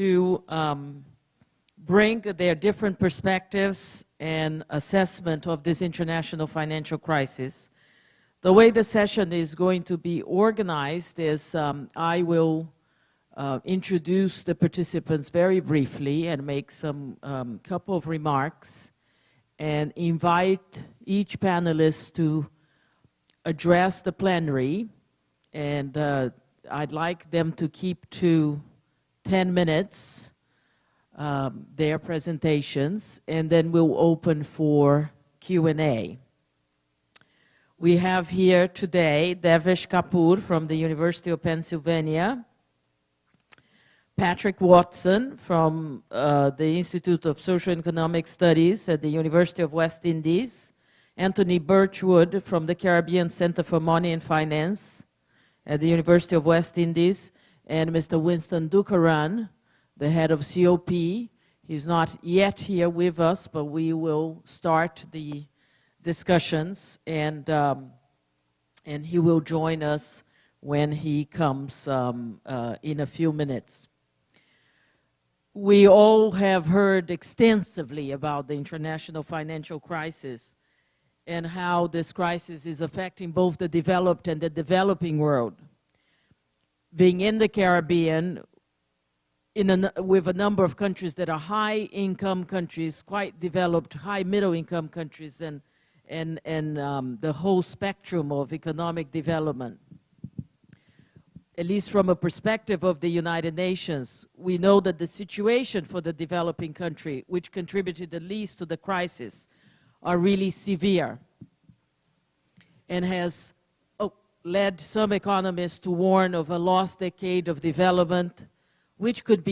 to bring their different perspectives and assessment of this international financial crisis. The way the session is going to be organized is I will introduce the participants very briefly and make some couple of remarks and invite each panelist to address the plenary, and I'd like them to keep to 10 minutes their presentations, and then we'll open for Q&A. We have here today Devesh Kapoor from the University of Pennsylvania, Patrick Watson from the Institute of Social and Economic Studies at the University of West Indies, Anthony Birchwood from the Caribbean Center for Money and Finance at the University of West Indies, and Mr. Winston Dukaran, the head of COP. He's not yet here with us, but we will start the discussions, and he will join us when he comes in a few minutes. We all have heard extensively about the international financial crisis and how this crisis is affecting both the developed and the developing world. Being in the Caribbean, with a number of countries that are high-income countries, quite developed, high middle-income countries, and the whole spectrum of economic development. At least from a perspective of the United Nations, we know that the situation for the developing country, which contributed the least to the crisis, are really severe and has led some economists to warn of a lost decade of development, which could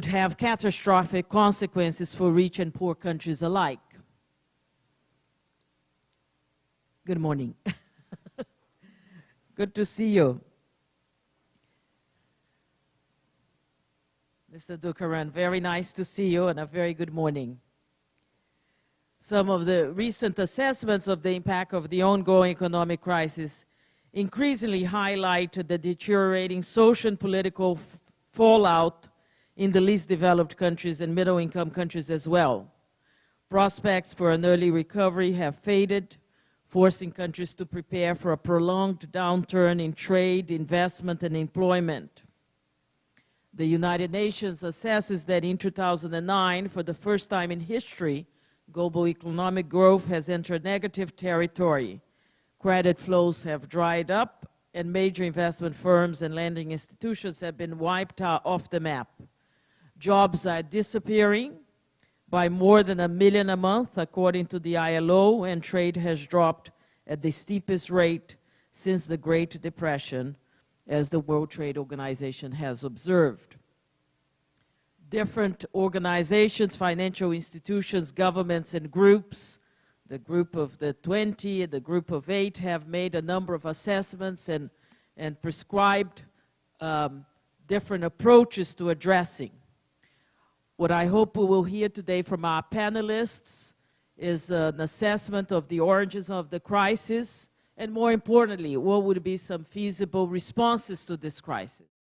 have catastrophic consequences for rich and poor countries alike. Good morning. Good to see you. Mr. Dukaran, very nice to see you, and a very good morning. Some of the recent assessments of the impact of the ongoing economic crisis increasingly highlight the deteriorating social and political fallout in the least developed countries and middle-income countries as well. Prospects for an early recovery have faded, forcing countries to prepare for a prolonged downturn in trade, investment, and employment. The United Nations assesses that in 2009, for the first time in history, global economic growth has entered negative territory. Credit flows have dried up, and major investment firms and lending institutions have been wiped out off the map. Jobs are disappearing by more than 1 million a month, according to the ILO, and trade has dropped at the steepest rate since the Great Depression, as the World Trade Organization has observed. Different organizations, financial institutions, governments, and groups, the group of the 20, the group of 8, have made a number of assessments and prescribed different approaches to addressing. What I hope we will hear today from our panelists is an assessment of the origins of the crisis, and more importantly, what would be some feasible responses to this crisis.